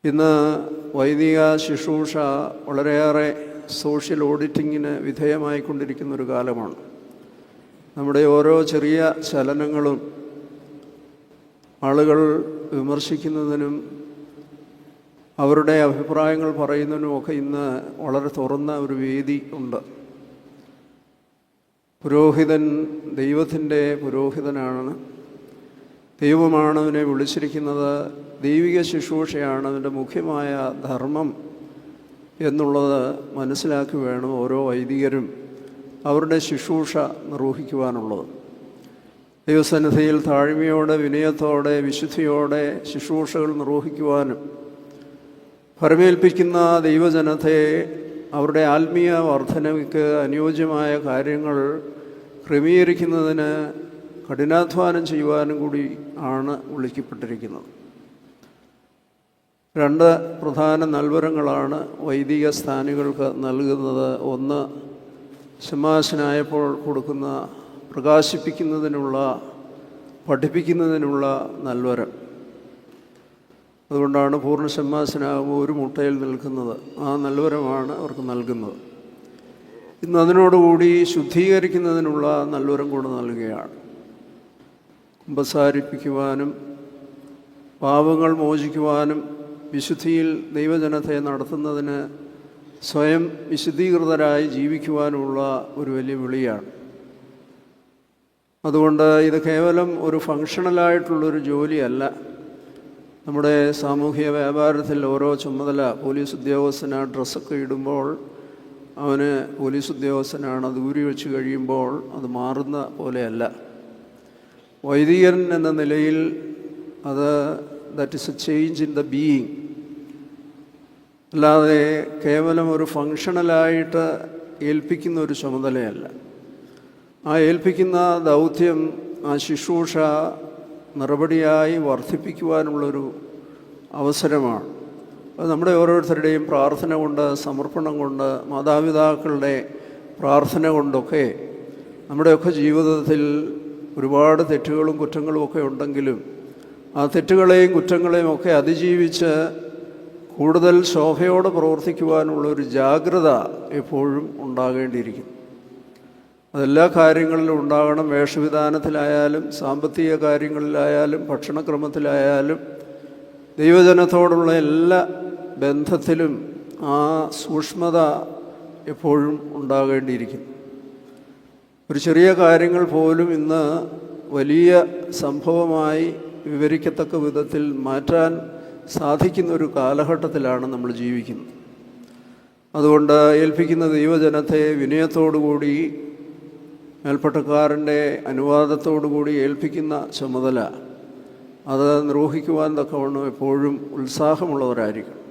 ഇന്ന് വൈദിക ശുശ്രൂഷ വളരെയേറെ സോഷ്യൽ ഓഡിറ്റിങ്ങിന് വിധേയമായിക്കൊണ്ടിരിക്കുന്നൊരു കാലമാണ്. നമ്മുടെ ഓരോ ചെറിയ ചലനങ്ങളും ആളുകൾ വിമർശിക്കുന്നതിനും അവരുടെ അഭിപ്രായങ്ങൾ പറയുന്നതിനുമൊക്കെ ഇന്ന് വളരെ തുറന്ന ഒരു വേദി ഉണ്ട്. പുരോഹിതൻ ദൈവത്തിൻ്റെ പുരോഹിതനാണ്. ദൈവമാണ് അവനെ വിളിച്ചിരിക്കുന്നത്. ദൈവിക ശുശ്രൂഷയാണ് അതിൻ്റെ മുഖ്യമായ ധർമ്മം എന്നുള്ളത് മനസ്സിലാക്കി വേണം ഓരോ വൈദികരും അവരുടെ ശുശ്രൂഷ നിർവഹിക്കുവാനുള്ളത്. ദൈവസന്നിധിയിൽ താഴ്മയോടെ, വിനയത്തോടെ, വിശുദ്ധിയോടെ ശുശ്രൂഷകൾ നിർവഹിക്കുവാനും ഫലമേൽപ്പിക്കുന്ന ദൈവജനത്തെ അവരുടെ ആത്മീയ വർധനയ്ക്ക് അനുയോജ്യമായ കാര്യങ്ങൾ ക്രമീകരിക്കുന്നതിന് കഠിനാധ്വാനം ചെയ്യുവാനും കൂടി ആണ് വിളിക്കപ്പെട്ടിരിക്കുന്നത്. 2 പ്രധാന നൽവരങ്ങളാണ് വൈദിക സ്ഥാനികൾക്ക് നൽകുന്നത്. ഒന്ന്, ശമാശനായപ്പോൾ കൊടുക്കുന്ന പ്രകാശിപ്പിക്കുന്നതിനുള്ള, പഠിപ്പിക്കുന്നതിനുള്ള നൽവരം. അതുകൊണ്ടാണ് പൂർണ്ണ ശമാശനാകുമ്പോൾ ഒരു മുട്ടയിൽ നിൽക്കുന്നത്. ആ നൽവരമാണ് അവർക്ക് നൽകുന്നത്. ഇന്ന് അതിനോടുകൂടി ശുദ്ധീകരിക്കുന്നതിനുള്ള നൽവരം കൂടെ നൽകുകയാണ്. കുമ്പസാരിപ്പിക്കുവാനും പാപങ്ങൾ മോചിക്കുവാനും വിശുദ്ധിയിൽ ദൈവജനത്തെ നടത്തുന്നതിന് സ്വയം വിശുദ്ധീകൃതരായി ജീവിക്കുവാനുള്ള ഒരു വലിയ വിളിയാണ്. അതുകൊണ്ട് ഇത് കേവലം ഒരു ഫങ്ഷണലായിട്ടുള്ളൊരു ജോലിയല്ല. നമ്മുടെ സാമൂഹിക വ്യാപാരത്തിൽ ഓരോ ചുമതല, പോലീസ് ഉദ്യോഗസ്ഥന് ഡ്രസ്സൊക്കെ ഇടുമ്പോൾ അവന് പോലീസ് ഉദ്യോഗസ്ഥനാണ്, അത് ഊരി വെച്ച് കഴിയുമ്പോൾ അത് മാറുന്ന പോലെയല്ല. വൈദികൻ എന്ന നിലയിൽ അത് that is A change in the being, അല്ലാതെ കേവലം ഒരു ഫങ്ഷണലായിട്ട് ഏൽപ്പിക്കുന്ന ഒരു ചുമതലയല്ല. ആ ഏൽപ്പിക്കുന്ന ദൗത്യം, ആ ശുശ്രൂഷ നടപടിയായി വർദ്ധിപ്പിക്കുവാനുള്ളൊരു അവസരമാണ്. അത് നമ്മുടെ ഓരോരുത്തരുടെയും പ്രാർത്ഥന കൊണ്ട്, സമർപ്പണം കൊണ്ട്, മാതാപിതാക്കളുടെ പ്രാർത്ഥന കൊണ്ടൊക്കെ നമ്മുടെയൊക്കെ ജീവിതത്തിൽ ഒരുപാട് തെറ്റുകളും കുറ്റങ്ങളും ഒക്കെ ഉണ്ടെങ്കിലും ആ തെറ്റുകളെയും കുറ്റങ്ങളെയും ഒക്കെ അതിജീവിച്ച് കൂടുതൽ ശോഭയോടെ പ്രവർത്തിക്കുവാനുള്ളൊരു ജാഗ്രത എപ്പോഴും ഉണ്ടാകേണ്ടിയിരിക്കുന്നു. അതെല്ലാ കാര്യങ്ങളിലും ഉണ്ടാകണം. വേഷവിധാനത്തിലായാലും, സാമ്പത്തിക കാര്യങ്ങളിലായാലും, ഭക്ഷണക്രമത്തിലായാലും, ദൈവജനത്തോടുള്ള എല്ലാ ബന്ധത്തിലും ആ സൂക്ഷ്മത എപ്പോഴും ഉണ്ടാകേണ്ടിയിരിക്കുന്നു. ഒരു ചെറിയ കാര്യങ്ങൾ പോലും ഇന്ന് വലിയ സംഭവമായി വിവരിക്കത്തക്ക വിധത്തിൽ മാറ്റാൻ സാധിക്കുന്നൊരു കാലഘട്ടത്തിലാണ് നമ്മൾ ജീവിക്കുന്നത്. അതുകൊണ്ട് ഏൽപ്പിക്കുന്ന ദൈവജനത്തെ വിനയത്തോടുകൂടി, മേൽപ്പട്ടക്കാരൻ്റെ അനുവാദത്തോടുകൂടി ഏൽപ്പിക്കുന്ന ചുമതല അത് നിർവഹിക്കുവാൻ തക്കവണ്ണം എപ്പോഴും ഉത്സാഹമുള്ളവരായിരിക്കണം.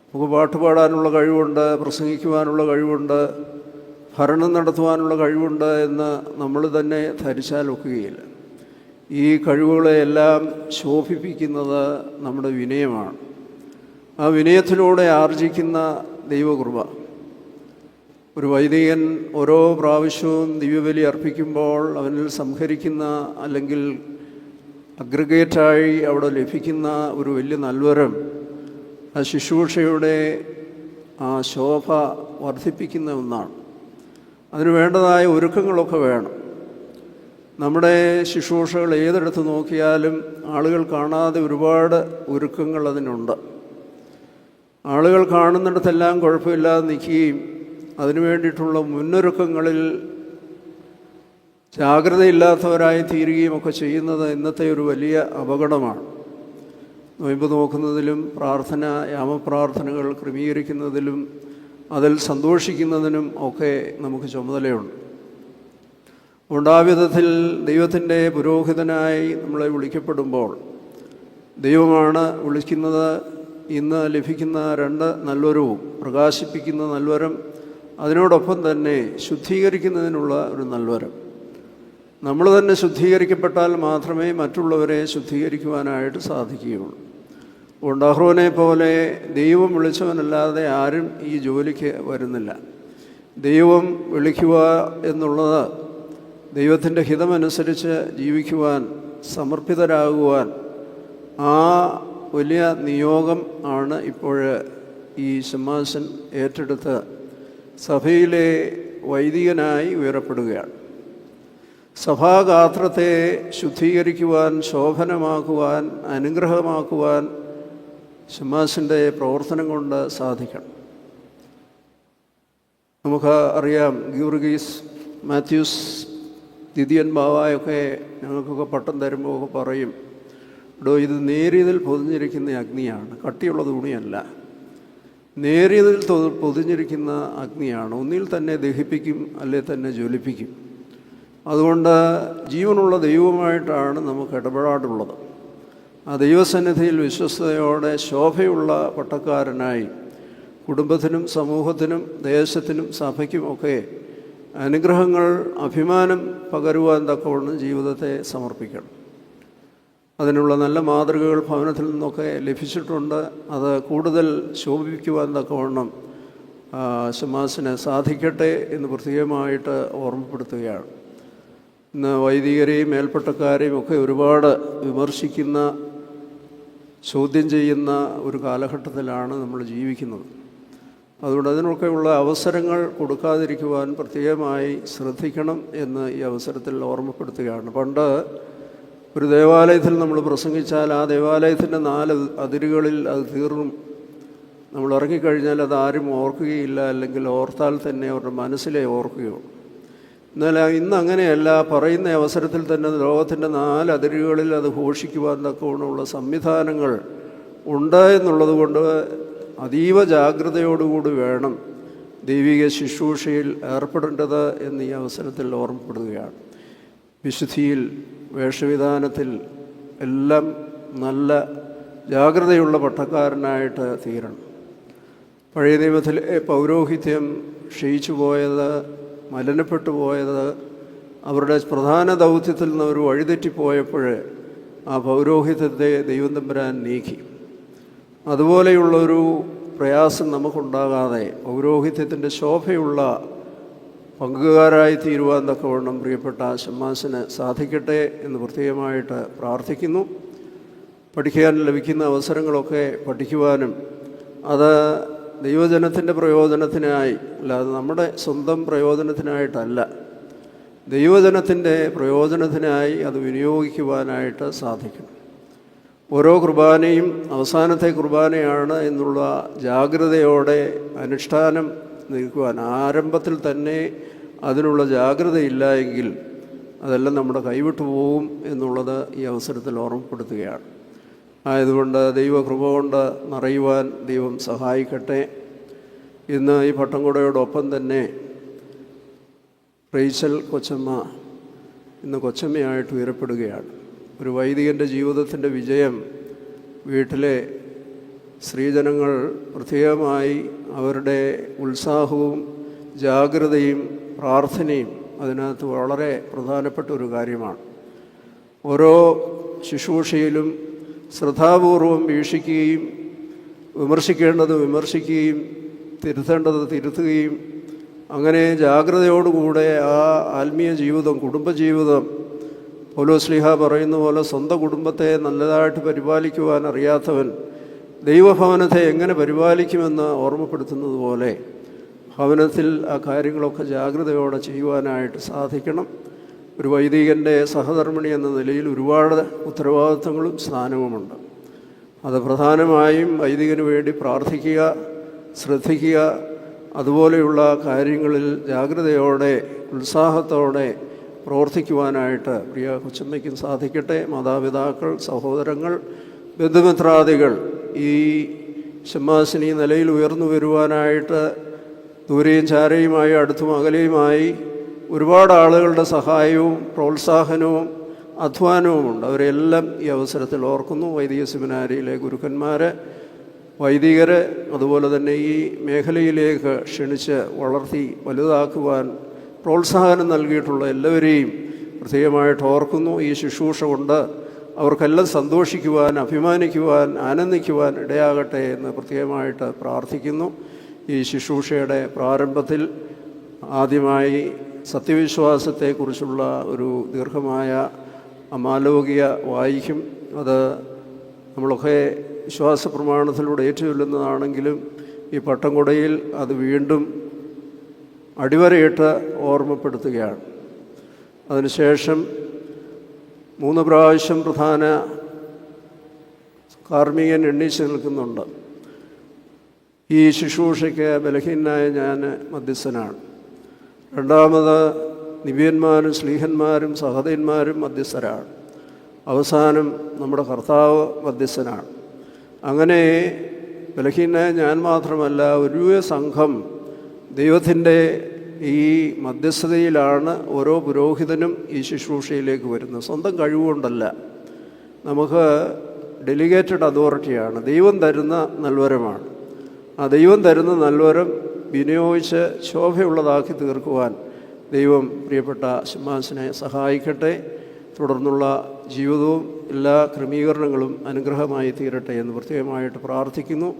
നമുക്ക് പാട്ടുപാടാനുള്ള കഴിവുണ്ട്, പ്രസംഗിക്കുവാനുള്ള കഴിവുണ്ട്, ഭരണം നടത്തുവാനുള്ള കഴിവുണ്ട് എന്ന് നമ്മൾ തന്നെ ധരിച്ചാൽ ഒക്കുകയില്ല. ഈ കഴിവുകളെയെല്ലാം ശോഭിപ്പിക്കുന്നത് നമ്മുടെ വിനയമാണ്. ആ വിനയത്തിലൂടെ ആർജിക്കുന്ന ദൈവകൃപ. ഒരു വൈദികൻ ഓരോ പ്രാവശ്യവും ദിവ്യബലി അർപ്പിക്കുമ്പോൾ അവനിൽ സംഹരിക്കുന്ന, അല്ലെങ്കിൽ അഗ്രിഗേറ്റായി അവിടെ ലഭിക്കുന്ന ഒരു വലിയ നൽവരം ആ ശുശ്രൂഷയുടെ ആ ശോഭ വർദ്ധിപ്പിക്കുന്ന ഒന്നാണ്. അതിന് വേണ്ടതായ ഒരുക്കങ്ങളൊക്കെ വേണം. നമ്മുടെ ശുശ്രൂഷകൾ ഏതെടുത്ത് നോക്കിയാലും ആളുകൾ കാണാതെ ഒരുപാട് ഒരുക്കങ്ങൾ അതിനുണ്ട്. ആളുകൾ കാണുന്നിടത്തെല്ലാം കുഴപ്പമില്ലാതെ നിൽക്കുകയും അതിനു വേണ്ടിയിട്ടുള്ള മുന്നൊരുക്കങ്ങളിൽ ജാഗ്രതയില്ലാത്തവരായി തീരുകയും ഒക്കെ ചെയ്യുന്നത് ഇന്നത്തെ ഒരു വലിയ അപകടമാണ്. നൊയമ്പ് നോക്കുന്നതിലും പ്രാർത്ഥന, യാമപ്രാർത്ഥനകൾ ക്രമീകരിക്കുന്നതിലും അതിൽ സന്തോഷിക്കുന്നതിനും ഒക്കെ നമുക്ക് ചുമതലയുണ്ട്. അതുകൊണ്ട് ആ വിധത്തിൽ ദൈവത്തിൻ്റെ പുരോഹിതനായി നമ്മളെ വിളിക്കപ്പെടുമ്പോൾ ദൈവമാണ് വിളിക്കുന്നത്. ഇന്ന് ലഭിക്കുന്ന 2 നൽവരവും, പ്രകാശിപ്പിക്കുന്ന നൽവരം, അതിനോടൊപ്പം തന്നെ ശുദ്ധീകരിക്കുന്നതിനുള്ള ഒരു നൽവരം. നമ്മൾ തന്നെ ശുദ്ധീകരിക്കപ്പെട്ടാൽ മാത്രമേ മറ്റുള്ളവരെ ശുദ്ധീകരിക്കുവാനായിട്ട് സാധിക്കുകയുള്ളൂ. അതുകൊണ്ട് അഹ്റോനെ പോലെ ദൈവം വിളിച്ചവനല്ലാതെ ആരും ഈ ജോലിക്ക് വരുന്നില്ല. ദൈവം വിളിക്കുക എന്നുള്ളത് ദൈവത്തിൻ്റെ ഹിതമനുസരിച്ച് ജീവിക്കുവാൻ, സമർപ്പിതരാകുവാൻ, ആ വലിയ നിയോഗം ആണ് ഇപ്പോൾ ഈ ശമ്മാസൻ ഏറ്റെടുത്ത് സഭയിലെ വൈദികനായി ഉയരപ്പെടുകയാണ്. സഭാഗാത്രത്തെ ശുദ്ധീകരിക്കുവാൻ, ശോഭനമാക്കുവാൻ, അനുഗ്രഹമാക്കുവാൻ ശമ്മാസിൻ്റെ പ്രവർത്തനം കൊണ്ട് സാധിക്കണം. നമുക്ക് അറിയാം, ഗീവർഗീസ് മാത്യൂസ് ദിദിയൻ ബാവായൊക്കെ ഞങ്ങൾക്കൊക്കെ പട്ടം തരുമ്പോൾ ഒക്കെ പറയും, ഇത് നേരിയതിൽ പൊതിഞ്ഞിരിക്കുന്ന അഗ്നിയാണ്, കട്ടിയുള്ള തുണിയല്ല, നേരിയതിൽ പൊതിഞ്ഞിരിക്കുന്ന അഗ്നിയാണ്. ഒന്നിൽ തന്നെ ദഹിപ്പിക്കും, അല്ലെ തന്നെ ജ്വലിപ്പിക്കും. അതുകൊണ്ട് ജീവനുള്ള ദൈവമായിട്ടാണ് നമുക്ക് ഇടപെടാറുള്ളത്. ആ ദൈവസന്നിധിയിൽ വിശ്വസ്തയോടെ ശോഭയുള്ള പട്ടക്കാരനായി കുടുംബത്തിനും സമൂഹത്തിനും ദേശത്തിനും സഭയ്ക്കുമൊക്കെ അനുഗ്രഹങ്ങൾ, അഭിമാനം പകരുവാൻ തക്കവണ്ണം ജീവിതത്തെ സമർപ്പിക്കണം. അതിനുള്ള നല്ല മാതൃകകൾ ഭവനത്തിൽ നിന്നൊക്കെ ലഭിച്ചിട്ടുണ്ട്. അത് കൂടുതൽ ശോഭിക്കുവാൻ തക്കവണ്ണം ശമ്മാസിന് സാധിക്കട്ടെ എന്ന് പ്രത്യേകമായിട്ട് ഓർമ്മപ്പെടുത്തുകയാണ്. ഇന്ന് വൈദികരെയും മേൽപ്പട്ടക്കാരെയും ഒക്കെ ഒരുപാട് വിമർശിക്കുന്ന, ചോദ്യം ചെയ്യുന്ന ഒരു കാലഘട്ടത്തിലാണ് നമ്മൾ ജീവിക്കുന്നത്. അതുകൊണ്ട് അതിനൊക്കെയുള്ള അവസരങ്ങൾ കൊടുക്കാതിരിക്കുവാൻ പ്രത്യേകമായി ശ്രദ്ധിക്കണം എന്ന് ഈ അവസരത്തിൽ ഓർമ്മപ്പെടുത്തുകയാണ്. പണ്ട് ഒരു ദേവാലയത്തിൽ നമ്മൾ പ്രസംഗിച്ചാൽ ആ ദേവാലയത്തിൻ്റെ 4 അതിരുകളിൽ അത് തീർന്നും. നമ്മൾ ഇറങ്ങിക്കഴിഞ്ഞാൽ അത് ആരും ഓർക്കുകയില്ല, അല്ലെങ്കിൽ ഓർത്താൽ തന്നെ അവരുടെ മനസ്സിലേ ഓർക്കുകയുള്ളൂ. എന്നാൽ ഇന്ന് അങ്ങനെയല്ല. പറയുന്ന അവസരത്തിൽ തന്നെ ലോകത്തിൻ്റെ 4 അതിരുകളിൽ അത് ഘോഷിക്കുവാൻ തക്കവണ്ണമുള്ള സംവിധാനങ്ങൾ ഉണ്ട് എന്നുള്ളത് കൊണ്ട് അതീവ ജാഗ്രതയോടുകൂടി വേണം ദൈവിക ശുശ്രൂഷയിൽ ഏർപ്പെടേണ്ടത് എന്ന് ഈ അവസരത്തിൽ ഓർമ്മപ്പെടുകയാണ്. വിശുദ്ധിയിൽ, വേഷവിധാനത്തിൽ എല്ലാം നല്ല ജാഗ്രതയുള്ള പട്ടക്കാരനായിട്ട് തീരണം. പഴയ നിയമത്തിലെ പൗരോഹിത്യം ക്ഷയിച്ചു പോയത്, മലിനപ്പെട്ടു പോയത്, അവരുടെ പ്രധാന ദൗത്യത്തിൽ നിന്ന് അവർ വഴിതെറ്റിപ്പോയപ്പോൾ ആ പൗരോഹിത്യത്തെ ദൈവം തമ്പുരാൻ നീക്കി. അതുപോലെയുള്ളൊരു പ്രയാസം നമുക്കുണ്ടാകാതെ പൗരോഹിത്യത്തിൻ്റെ ശോഭയുള്ള പങ്കുകാരായി തീരുവാൻ തക്കവണ്ണം പ്രിയപ്പെട്ട ശമ്മാസിന് സാധിക്കട്ടെ എന്ന് പ്രത്യേകമായിട്ട് പ്രാർത്ഥിക്കുന്നു. പഠിക്കാൻ ലഭിക്കുന്ന അവസരങ്ങളൊക്കെ പഠിക്കുവാനും അത് ദൈവജനത്തിൻ്റെ പ്രയോജനത്തിനായി, അല്ലാതെ നമ്മുടെ സ്വന്തം പ്രയോജനത്തിനായിട്ടല്ല, ദൈവജനത്തിൻ്റെ പ്രയോജനത്തിനായി അത് വിനിയോഗിക്കുവാനായിട്ട് സാധിക്കണം. ഓരോ കുർബാനയും അവസാനത്തെ കുർബാനയാണ് എന്നുള്ള ജാഗ്രതയോടെ അനുഷ്ഠാനം നിൽക്കുവാൻ, ആരംഭത്തിൽ തന്നെ അതിനുള്ള ജാഗ്രതയില്ല എങ്കിൽ അതെല്ലാം നമ്മുടെ കൈവിട്ടു പോകും എന്നുള്ളത് ഈ അവസരത്തിൽ ഓർമ്മപ്പെടുത്തുകയാണ്. ആയതുകൊണ്ട് ദൈവകൃപ കൊണ്ട് നിറയുവാൻ ദൈവം സഹായിക്കട്ടെ. ഇന്ന് ഈ പട്ടംകുടയോടൊപ്പം തന്നെ റേച്ചൽ കൊച്ചമ്മ ഇന്ന് കൊച്ചമ്മയായിട്ട് ഉയരപ്പെടുകയാണ്. ഒരു വൈദികൻ്റെ ജീവിതത്തിൻ്റെ വിജയം വീട്ടിലെ സ്ത്രീജനങ്ങൾ പ്രത്യേകമായി അവരുടെ ഉത്സാഹവും ജാഗ്രതയും പ്രാർത്ഥനയും അതിനകത്ത് വളരെ പ്രധാനപ്പെട്ട ഒരു കാര്യമാണ്. ഓരോ ശുശ്രൂഷയിലും ശ്രദ്ധാപൂർവം വീക്ഷിക്കുകയും വിമർശിക്കേണ്ടത് വിമർശിക്കുകയും തിരുത്തേണ്ടത് തിരുത്തുകയും അങ്ങനെ ജാഗ്രതയോടുകൂടെ ആ ആത്മീയ ജീവിതം, കുടുംബജീവിതം, പൗലോസ്ലീഹ പറയുന്ന പോലെ സ്വന്തം കുടുംബത്തെ നല്ലതായിട്ട് പരിപാലിക്കുവാൻ അറിയാത്തവൻ ദൈവഭവനത്തെ എങ്ങനെ പരിപാലിക്കുമെന്ന് ഓർമ്മപ്പെടുത്തുന്നത് പോലെ ഭവനത്തിൽ ആ കാര്യങ്ങളൊക്കെ ജാഗ്രതയോടെ ചെയ്യുവാനായിട്ട് സാധിക്കണം. ഒരു വൈദികൻ്റെ സഹധർമ്മിണി എന്ന നിലയിൽ ഒരുപാട് ഉത്തരവാദിത്വങ്ങളും സ്ഥാനവുമുണ്ട്. അത് പ്രധാനമായും വൈദികന് വേണ്ടി പ്രാർത്ഥിക്കുക, ശ്രദ്ധിക്കുക, അതുപോലെയുള്ള കാര്യങ്ങളിൽ ജാഗ്രതയോടെ ഉത്സാഹത്തോടെ പ്രവർത്തിക്കുവാനായിട്ട് പ്രിയ കൊച്ചമ്മയ്ക്കും സാധിക്കട്ടെ. മാതാപിതാക്കൾ, സഹോദരങ്ങൾ, ബന്ധുമിത്രാദികൾ ഈ ശമ്മാസിനി നിലയിൽ ഉയർന്നു വരുവാനായിട്ട് ദൂരെയും ചാരയുമായി അടുത്തും അകലെയുമായി ഒരുപാട് ആളുകളുടെ സഹായവും പ്രോത്സാഹനവും അധ്വാനവുമുണ്ട്. അവരെല്ലാം ഈ അവസരത്തിൽ ഓർക്കുന്നു. വൈദിക സെമിനാരിയിലെ ഗുരുക്കന്മാർ, വൈദികർ, അതുപോലെ തന്നെ ഈ മേഖലയിലേക്ക് ക്ഷണിച്ച് വളർത്തി വലുതാക്കുവാൻ പ്രോത്സാഹനം നൽകിയിട്ടുള്ള എല്ലാവരെയും പ്രത്യേകമായിട്ട് ഓർക്കുന്നു. ഈ ശുശ്രൂഷ കൊണ്ട് അവർക്കെല്ലാം സന്തോഷിക്കുവാൻ, അഭിമാനിക്കുവാൻ, ആനന്ദിക്കുവാൻ ഇടയാകട്ടെ എന്ന് പ്രത്യേകമായിട്ട് പ്രാർത്ഥിക്കുന്നു. ഈ ശുശ്രൂഷയുടെ പ്രാരംഭത്തിൽ ആദ്യമായി സത്യവിശ്വാസത്തെക്കുറിച്ചുള്ള ഒരു ദീർഘമായ അമാലോകിക വായിക്കും. അത് നമ്മളൊക്കെ വിശ്വാസ പ്രമാണത്തിലൂടെ ഏറ്റുചൊല്ലുന്നതാണെങ്കിലും ഈ പട്ടം കൊടയിൽ അത് വീണ്ടും അടിവരയിട്ട് ഓർമ്മപ്പെടുത്തുകയാണ്. അതിനുശേഷം 3 പ്രാവശ്യം പ്രധാന കാർമ്മികൻ എണ്ണീച്ച് നിൽക്കുന്നുണ്ട്. ഈ ശുശ്രൂഷയ്ക്ക് ബലഹീനനായ ഞാൻ മധ്യസ്ഥനാണ്. രണ്ടാമത് നിബിയന്മാരും സ്ലീഹന്മാരും സഹദന്മാരും മധ്യസ്ഥരാണ്. അവസാനം നമ്മുടെ കർത്താവ് മധ്യസ്ഥനാണ്. അങ്ങനെ ബലഹീനനായ ഞാൻ മാത്രമല്ല, ഒരു സംഘം ദൈവത്തിൻ്റെ ഈ മധ്യസ്ഥതയിലാണ് ഓരോ പുരോഹിതനും ഈ ശുശ്രൂഷയിലേക്ക് വരുന്നത്. സ്വന്തം കഴിവുകൊണ്ടല്ല, നമുക്ക് ഡെലിഗേറ്റഡ് അതോറിറ്റിയാണ്. ദൈവം തരുന്ന നൽവരമാണ്. ആ ദൈവം തരുന്ന നൽവരം വിനിയോഗിച്ച് ശോഭയുള്ളതാക്കി തീർക്കുവാൻ ദൈവം പ്രിയപ്പെട്ട ശമ്മാസിനെ സഹായിക്കട്ടെ. തുടർന്നുള്ള ജീവിതവും എല്ലാ ക്രമീകരണങ്ങളും അനുഗ്രഹമായി തീരട്ടെ എന്ന് പ്രത്യേകമായിട്ട് പ്രാർത്ഥിക്കുന്നു.